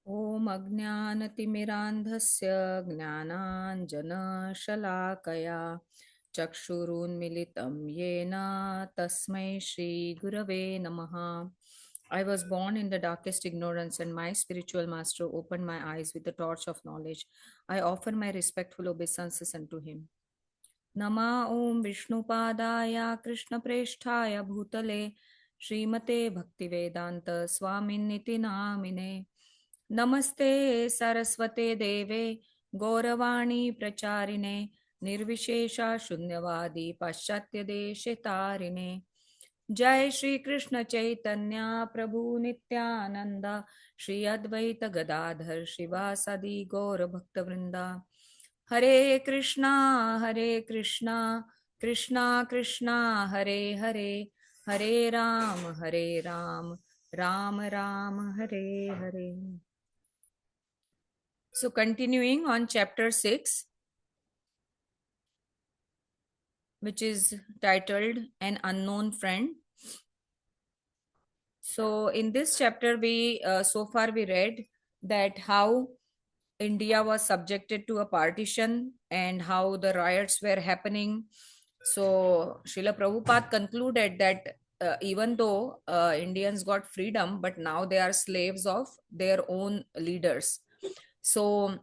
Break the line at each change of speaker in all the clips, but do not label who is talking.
ॐ अज्ञानतिमिरान्धस्य ज्ञानाञ्जनशलाकया चक्षुरुन्मिलितं येन तस्मै श्रीगुरवे नमः. I was born in the darkest ignorance, and my spiritual master opened my eyes with the torch of knowledge. I offer my respectful obeisances unto him. Nama Om Vishnupadaya Krishnapreshthaya Bhutale Srimate Bhaktivedanta Swaminiti Namine Namaste Saraswate Deve Gauravani Pracharine Nirvishesha Shunyavadi Paschatya Deshitarine Jai Shri Krishna Chaitanya Prabhu Nityananda Shri Advaita Gadadhar Shivasadi Gaura Bhaktavrinda Hare Krishna, Krishna Krishna, Hare Hare, Hare Ram, Ram Ram, Hare Hare. So, continuing on chapter 6, which is titled An Unknown Friend. So, in this chapter, so far we read that how India was subjected to a partition and how the riots were happening. So Srila Prabhupada concluded that even though Indians got freedom, but now they are slaves of their own leaders. So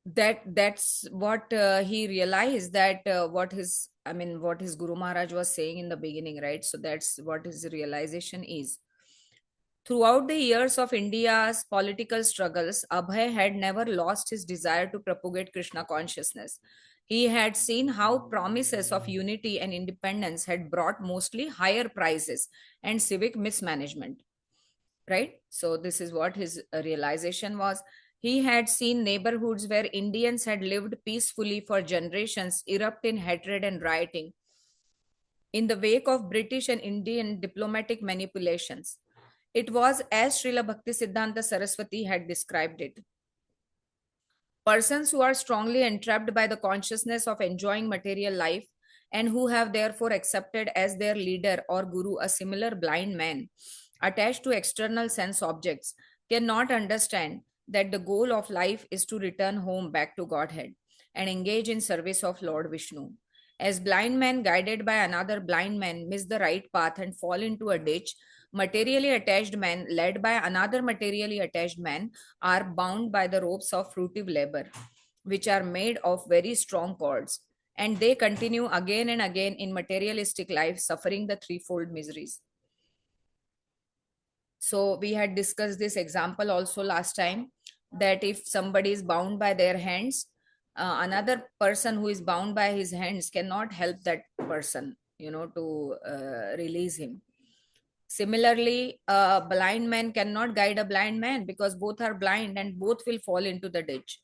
that's what he realized, that what his Guru Maharaj was saying in the beginning, right? So that's what his realization is. Throughout the years of India's political struggles, Abhay had never lost his desire to propagate Krishna consciousness. He had seen how promises of unity and independence had brought mostly higher prices and civic mismanagement. Right? So, this is what his realization was. He had seen neighborhoods where Indians had lived peacefully for generations erupt in hatred and rioting in the wake of British and Indian diplomatic manipulations. It was as Srila Bhaktisiddhanta Saraswati had described it. Persons who are strongly entrapped by the consciousness of enjoying material life and who have therefore accepted as their leader or guru a similar blind man attached to external sense objects cannot understand that the goal of life is to return home back to Godhead and engage in service of Lord Vishnu. As blind men guided by another blind man miss the right path and fall into a ditch, materially attached men led by another materially attached man are bound by the ropes of fruitive labor, which are made of very strong cords, and they continue again and again in materialistic life, suffering the threefold miseries. So, we had discussed this example also last time, that if somebody is bound by their hands, another person who is bound by his hands cannot help that person, to release him. Similarly, a blind man cannot guide a blind man because both are blind and both will fall into the ditch.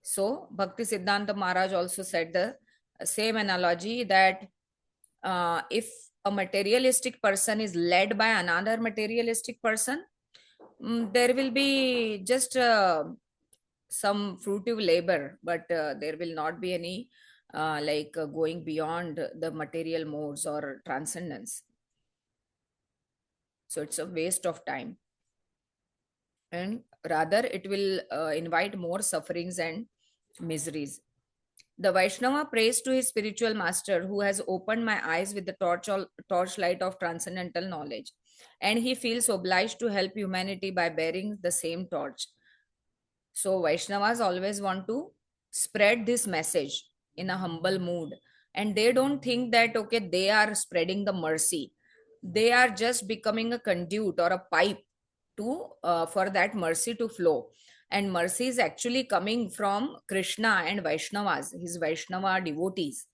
So, Bhakti Siddhanta Maharaj also said the same analogy, that if a materialistic person is led by another materialistic person, there will be just some fruitive labor, but there will not be any going beyond the material modes or transcendence. So it's a waste of time, and rather it will invite more sufferings and miseries. The Vaishnava prays to his spiritual master who has opened my eyes with the torchlight of transcendental knowledge, and he feels obliged to help humanity by bearing the same torch. So Vaishnavas always want to spread this message in a humble mood, and they don't think that okay, they are spreading the mercy. They are just becoming a conduit or a pipe to for that mercy to flow. And mercy is actually coming from Krishna and Vaishnavas, his Vaishnava devotees,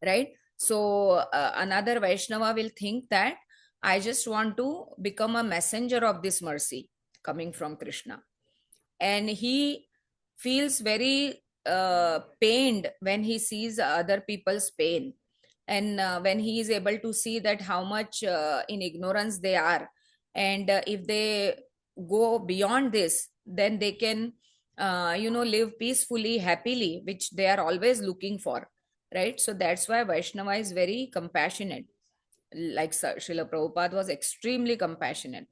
right? So another Vaishnava will think that I just want to become a messenger of this mercy coming from Krishna, and he feels very pained when he sees other people's pain, and when he is able to see that how much in ignorance they are, and if they go beyond this, then they can live peacefully, happily, which they are always looking for, right? So that's why Vaishnava is very compassionate, like Srila Prabhupada was extremely compassionate.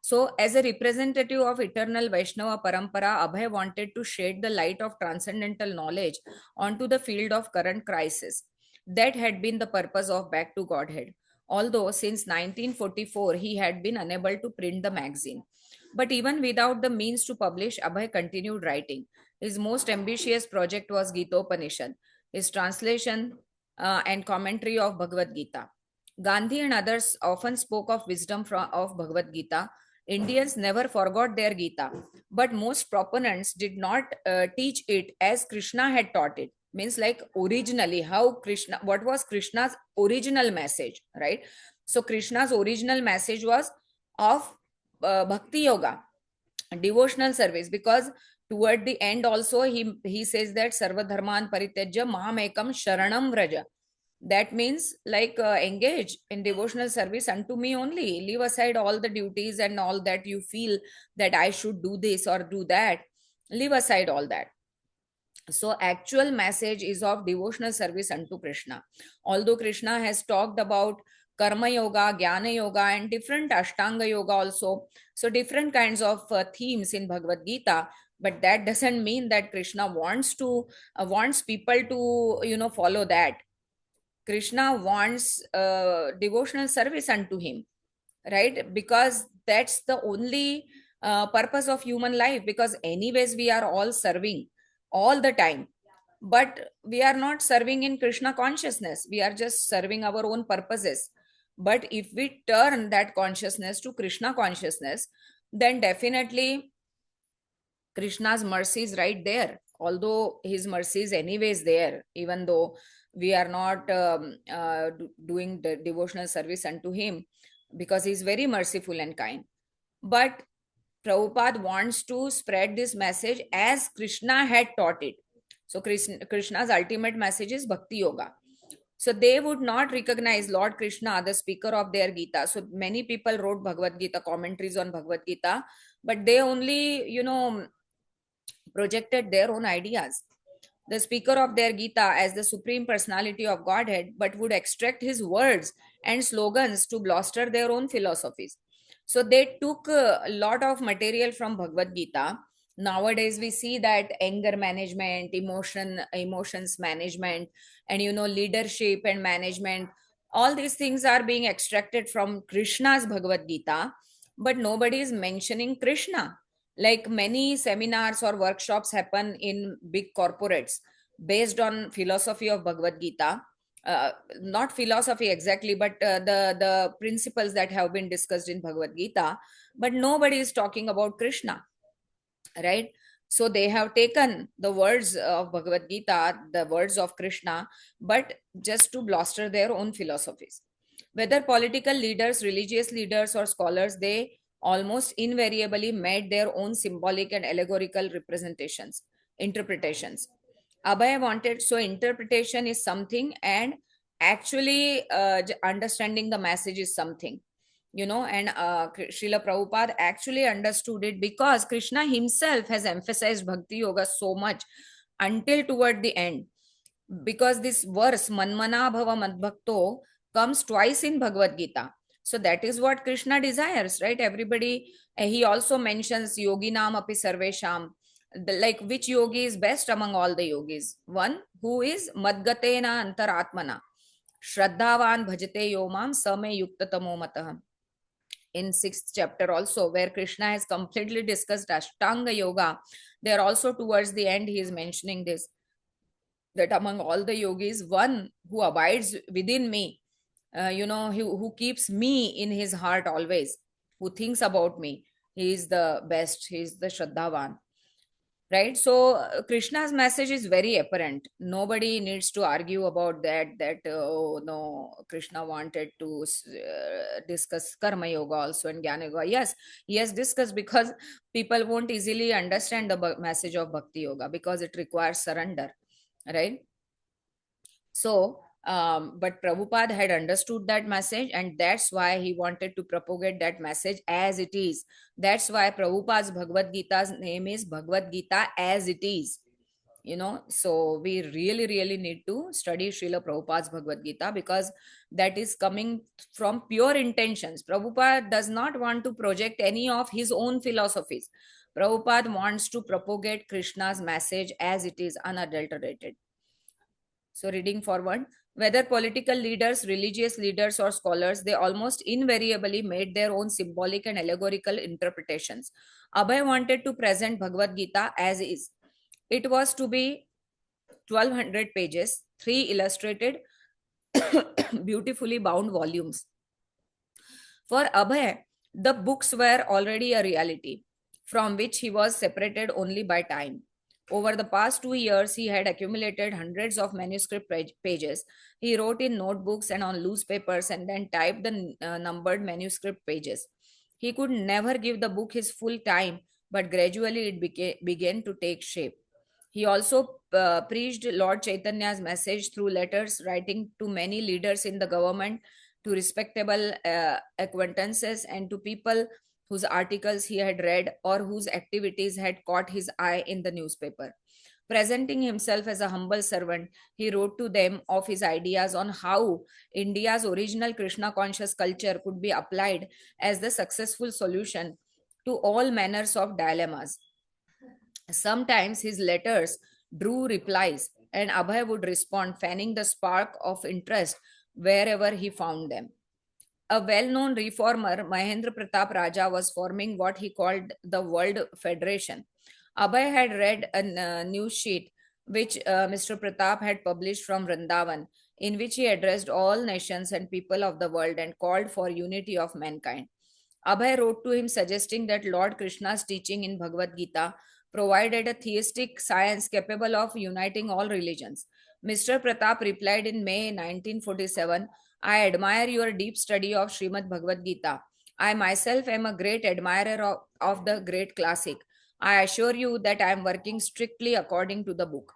So, as a representative of eternal Vaishnava Parampara, Abhay wanted to shed the light of transcendental knowledge onto the field of current crisis. That had been the purpose of Back to Godhead. Although since 1944 he had been unable to print the magazine. But even without the means to publish, Abhay continued writing. His most ambitious project was Gita-Upanishad, his translation and commentary of Bhagavad Gita. Gandhi and others often spoke of wisdom of Bhagavad Gita. Indians never forgot their Gita, but most proponents did not teach it as Krishna had taught it. Means like originally, how Krishna, what was Krishna's original message, right? So Krishna's original message was of bhakti yoga, devotional service, because toward the end also he says that sarva dharman parityajya mam ekam sharanam vraja. That means like engage in devotional service unto me only, leave aside all the duties and all that you feel that I should do this or do that, leave aside all that. So actual message is of devotional service unto Krishna. Although Krishna has talked about karma yoga, jnana yoga, and different ashtanga yoga also, so different kinds of themes in Bhagavad Gita, but that doesn't mean that Krishna wants people to follow that. Krishna wants devotional service unto him, right? Because that's the only purpose of human life. Because, anyways, we are all serving all the time, but we are not serving in Krishna consciousness. We are just serving our own purposes. But if we turn that consciousness to Krishna consciousness, then definitely Krishna's mercy is right there. Although his mercy is anyways there, even though we are not doing the devotional service unto him, because he's very merciful and kind. But Prabhupada wants to spread this message as Krishna had taught it. So Krishna's ultimate message is Bhakti Yoga. So they would not recognize Lord Krishna, the speaker of their Gita. So many people wrote Bhagavad Gita, commentaries on Bhagavad Gita, but they only, projected their own ideas. The speaker of their Gita as the supreme personality of Godhead, but would extract his words and slogans to bluster their own philosophies. So they took a lot of material from Bhagavad Gita. Nowadays, we see that anger management, emotions management, and leadership and management. All these things are being extracted from Krishna's Bhagavad Gita, but nobody is mentioning Krishna. Like many seminars or workshops happen in big corporates based on philosophy of Bhagavad Gita, not philosophy exactly, but the principles that have been discussed in Bhagavad Gita, but nobody is talking about Krishna, right? So they have taken the words of Bhagavad Gita, the words of Krishna, but just to bluster their own philosophies. Whether political leaders, religious leaders, or scholars, they almost invariably made their own symbolic and allegorical representations, interpretations. Abhay wanted, so interpretation is something, and actually understanding the message is something, and Srila Prabhupada actually understood it, because Krishna himself has emphasized Bhakti Yoga so much until toward the end. Because this verse, Manmana Bhava Madbhakto, comes twice in Bhagavad Gita. So that is what Krishna desires, right? Everybody, he also mentions Yoginam api sarvesham, like which yogi is best among all the yogis? One who is Madgatena Antaratmana, Shraddhavan Bhajate Yomam Same Yuktatamo Matah. In 6th chapter also, where Krishna has completely discussed Ashtanga Yoga, there also towards the end he is mentioning this, that among all the yogis, one who abides within me, who keeps me in his heart always, who thinks about me, he is the best, he is the Shraddhavan, right? So Krishna's message is very apparent. Nobody needs to argue about that oh no, Krishna wanted to discuss karma yoga also and jnana yoga. Yes, he has discussed, because people won't easily understand the message of bhakti yoga, because it requires surrender, right? So but Prabhupada had understood that message, and that's why he wanted to propagate that message as it is. That's why Prabhupada's Bhagavad Gita's name is Bhagavad Gita as it is. So we really need to study Srila Prabhupada's Bhagavad Gita, because that is coming from pure intentions. Prabhupada does not want to project any of his own philosophies. Prabhupada wants to propagate Krishna's message as it is, unadulterated. So, reading forward, whether political leaders, religious leaders, or scholars, they almost invariably made their own symbolic and allegorical interpretations. Abhay wanted to present Bhagavad Gita as is. It was to be 1200 pages, three illustrated, beautifully bound volumes. For Abhay, the books were already a reality from which he was separated only by time. Over the past 2 years, he had accumulated hundreds of manuscript pages. He wrote in notebooks and on loose papers and then typed the numbered manuscript pages. He could never give the book his full time, but gradually it began to take shape. He also preached Lord Chaitanya's message through letters, writing to many leaders in the government, to respectable acquaintances, and to people whose articles he had read or whose activities had caught his eye in the newspaper. Presenting himself as a humble servant, he wrote to them of his ideas on how India's original Krishna conscious culture could be applied as the successful solution to all manners of dilemmas. Sometimes his letters drew replies, and Abhay would respond, fanning the spark of interest wherever he found them. A well known reformer, Mahendra Pratap Raja, was forming what he called the World Federation. Abhay had read a news sheet which Mr. Pratap had published from Vrindavan, in which he addressed all nations and people of the world and called for unity of mankind. Abhay wrote to him suggesting that Lord Krishna's teaching in Bhagavad Gita provided a theistic science capable of uniting all religions. Mr. Pratap replied in May 1947, I admire your deep study of Srimad Bhagavad Gita. I myself am a great admirer of the great classic. I assure you that I am working strictly according to the book.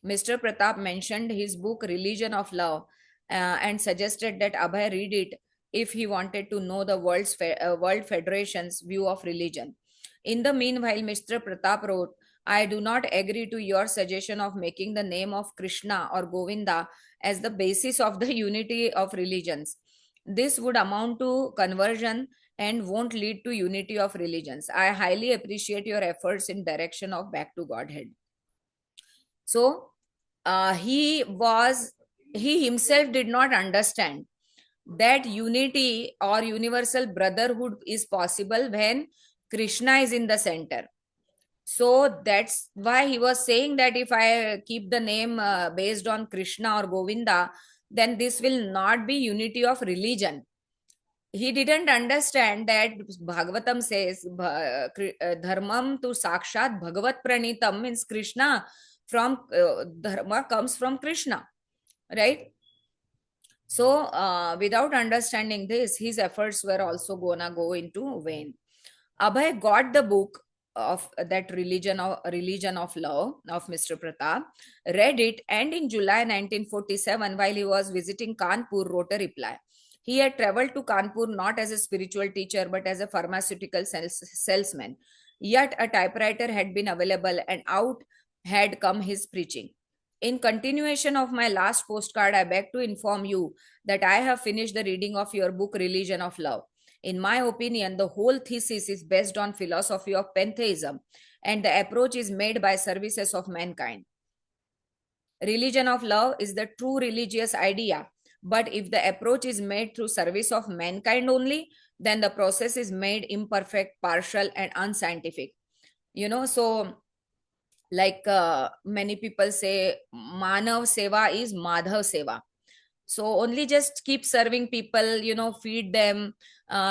Mr. Pratap mentioned his book Religion of Love and suggested that Abhay read it if he wanted to know the World Federation's view of religion. In the meanwhile, Mr. Pratap wrote, I do not agree to your suggestion of making the name of Krishna or Govinda as the basis of the unity of religions. This would amount to conversion and won't lead to unity of religions. I highly appreciate your efforts in direction of back to Godhead. So he himself did not understand that unity or universal brotherhood is possible when Krishna is in the center. So that's why he was saying that if I keep the name based on Krishna or Govinda, then this will not be unity of religion. He didn't understand that Bhagavatam says dharmam tu sakshat bhagavat pranitam, means Krishna from dharma comes from Krishna, right? So without understanding this, his efforts were also gonna go into vain. Abhay got the book of that religion of love of Mr. Pratap, read it, and in July 1947, while he was visiting Kanpur, wrote a reply. He had traveled to Kanpur not as a spiritual teacher but as a pharmaceutical salesman. Yet a typewriter had been available, and out had come his preaching. In continuation of my last postcard, I beg to inform you that I have finished the reading of your book, Religion of Love. In my opinion, the whole thesis is based on philosophy of pantheism, and the approach is made by services of mankind. Religion of love is the true religious idea, but if the approach is made through service of mankind only, then the process is made imperfect, partial, and unscientific. So like many people say, Manav Seva is Madhav Seva. So only just keep serving people, feed them,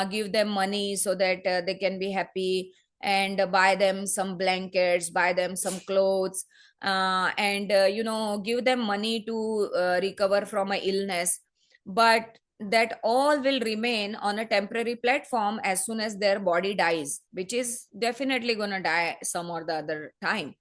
give them money so that they can be happy, and buy them some blankets, buy them some clothes, and give them money to recover from an illness. But that all will remain on a temporary platform as soon as their body dies, which is definitely going to die some or the other time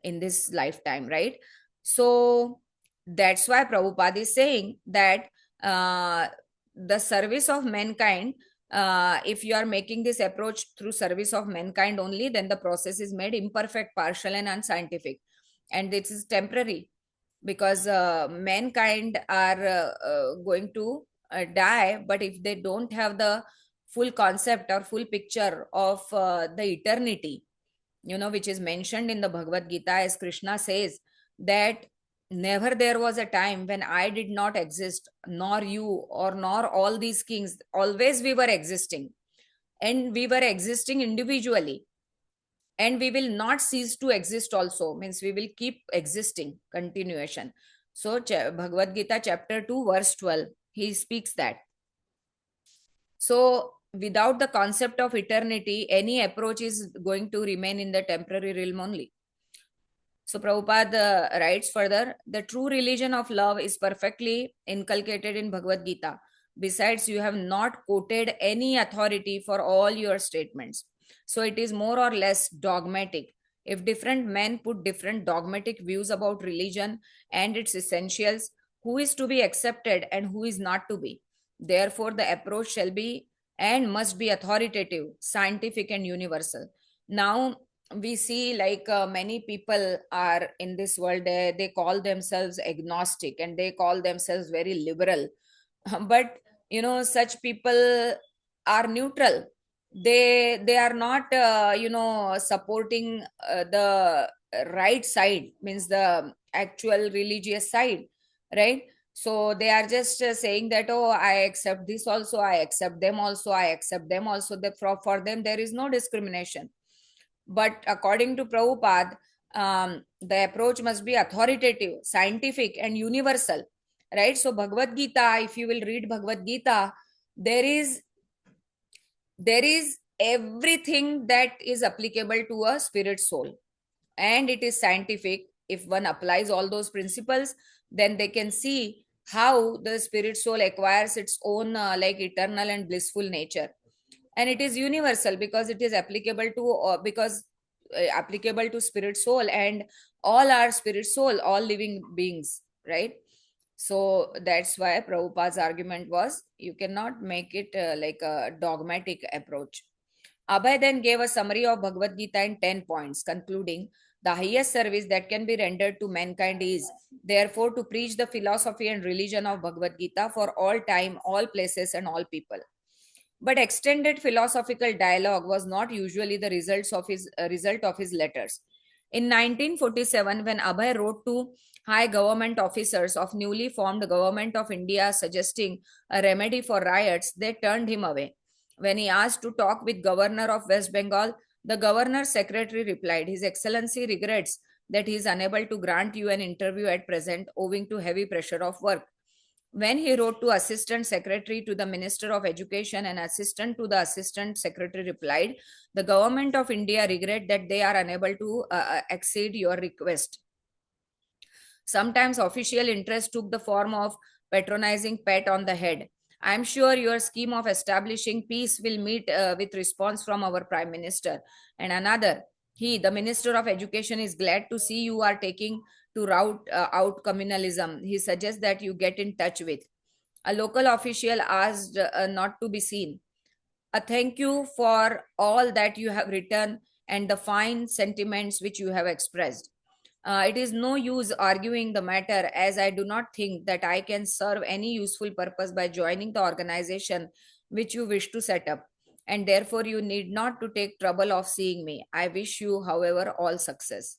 in this lifetime, right? So that's why Prabhupada is saying that the service of mankind, if you are making this approach through service of mankind only, then the process is made imperfect, partial, and unscientific. and this is temporary, because mankind are going to die, but if they don't have the full concept or full picture of the eternity, which is mentioned in the Bhagavad Gita, as Krishna says that never there was a time when I did not exist, nor you, or nor all these kings. Always we were existing, and we were existing individually, and we will not cease to exist also, means we will keep existing, continuation. So Bhagavad Gita chapter 2 verse 12, he speaks that. So without the concept of eternity, any approach is going to remain in the temporary realm only. So Prabhupada writes further, the true religion of love is perfectly inculcated in Bhagavad Gita. Besides, you have not quoted any authority for all your statements. So it is more or less dogmatic. If different men put different dogmatic views about religion and its essentials, who is to be accepted and who is not to be? Therefore, the approach shall be and must be authoritative, scientific, and universal. Now, we see like many people are in this world, they call themselves agnostic and they call themselves very liberal. But such people are neutral. They are not supporting the right side, means the actual religious side, right? So they are just saying that, oh, I accept this also, I accept them also, I accept them also, that for them there is no discrimination. But according to Prabhupada, the approach must be authoritative, scientific, and universal, right? So Bhagavad Gita, if you will read Bhagavad Gita, there is everything that is applicable to a spirit soul, and it is scientific. If one applies all those principles, then they can see how the spirit soul acquires its own like eternal and blissful nature. And it is universal because it is applicable to applicable to spirit soul, and all are spirit soul, all living beings, right? So that's why Prabhupada's argument was you cannot make it like a dogmatic approach. Abhay then gave a summary of Bhagavad Gita in 10 points, concluding the highest service that can be rendered to mankind is, therefore, to preach the philosophy and religion of Bhagavad Gita for all time, all places, and all people. But extended philosophical dialogue was not usually the result of his letters. In 1947, when Abhay wrote to high government officers of newly formed government of India suggesting a remedy for riots, they turned him away. When he asked to talk with Governor of West Bengal, the Governor's secretary replied, His Excellency regrets that he is unable to grant you an interview at present owing to heavy pressure of work. When he wrote to assistant secretary to the Minister of Education, and assistant to the assistant secretary replied, the government of India regret that they are unable to accede your request. Sometimes official interest took the form of patronizing pat on the head. I am sure your scheme of establishing peace will meet with response from our Prime Minister. And another, he, the Minister of Education, is glad to see you are taking to rout out communalism. He suggests that you get in touch with. A local official asked not to be seen. A thank you for all that you have written and the fine sentiments which you have expressed. It is no use arguing the matter, as I do not think that I can serve any useful purpose by joining the organization which you wish to set up, and therefore you need not to take trouble of seeing me. I wish you, however, all success.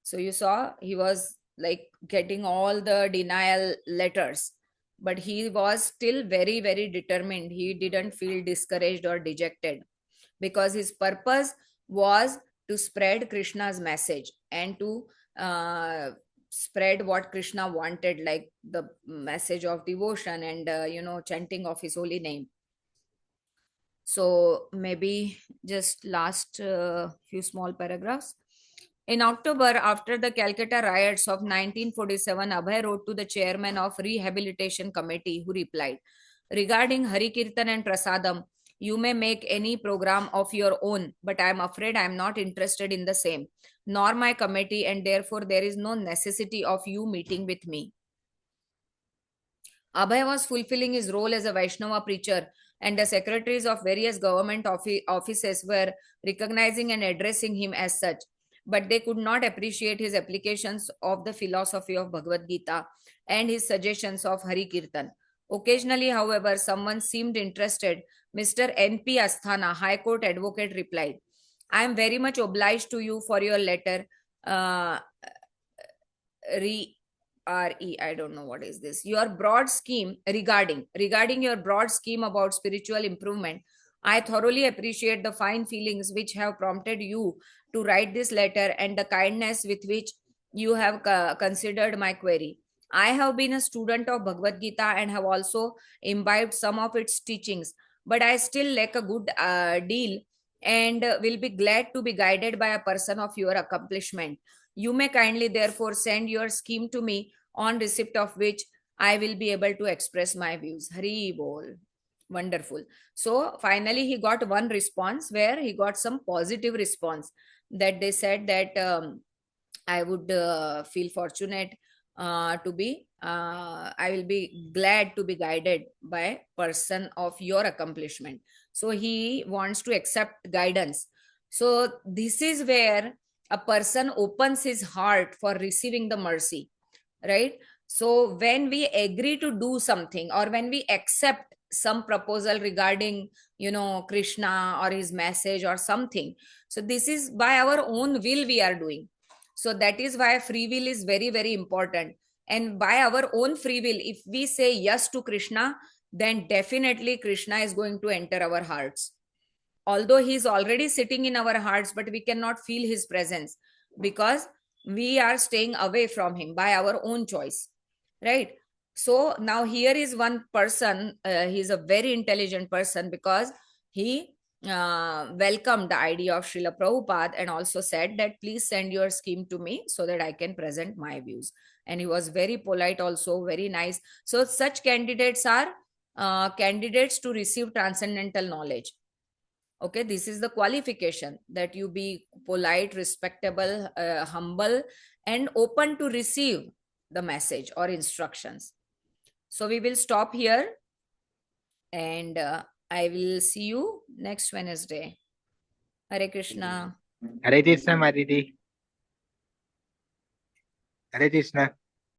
So you saw he was like getting all the denial letters, but he was still very, very determined. He didn't feel discouraged or dejected because his purpose was to spread Krishna's message and to spread what Krishna wanted, like the message of devotion and chanting of his holy name. So maybe just last few small paragraphs. In October, after the Calcutta riots of 1947, Abhay wrote to the chairman of Rehabilitation Committee, who replied, regarding Hari Kirtan and Prasadam, you may make any program of your own, but I am afraid I am not interested in the same, nor my committee, and therefore there is no necessity of you meeting with me. Abhay was fulfilling his role as a Vaishnava preacher, and the secretaries of various government offices were recognizing and addressing him as such. but they could not appreciate his applications of the philosophy of Bhagavad Gita and his suggestions of Hari Kirtan. Occasionally, however, someone seemed interested. Mr. N.P. Asthana, High Court advocate, replied, I am very much obliged to you for your letter. Uh, I don't know what is this. Your broad scheme regarding your broad scheme about spiritual improvement. I thoroughly appreciate the fine feelings which have prompted you to write this letter and the kindness with which you have considered my query. I have been a student of Bhagavad Gita and have also imbibed some of its teachings, but I still lack a good deal and will be glad to be guided by a person of your accomplishment. You may kindly therefore send your scheme to me, on receipt of which I will be able to express my views. Hari bol. Wonderful. So finally, he got one response where he got some positive response, that they said that I would feel fortunate I will be glad to be guided by person of your accomplishment. So he wants to accept guidance. So this is where a person opens his heart for receiving the mercy, right? So when we agree to do something, or when we accept some proposal regarding, Krishna or his message or something, so this is by our own will we are doing. So that is why free will is very, very important. And by our own free will, if we say yes to Krishna, then definitely Krishna is going to enter our hearts. Although he is already sitting in our hearts, but we cannot feel his presence because we are staying away from him by our own choice, right? So now here is one person, he is a very intelligent person, because he welcomed the idea of Srila Prabhupada and also said that please send your scheme to me so that I can present my views. And he was very polite, also very nice. So such candidates are candidates to receive transcendental knowledge. Okay, this is the qualification, that you be polite, respectable, humble, and open to receive the message or instructions. So we will stop here, and I will see you next Wednesday. Hare Krishna.
Hare Krishna, Madidi. Hare Krishna.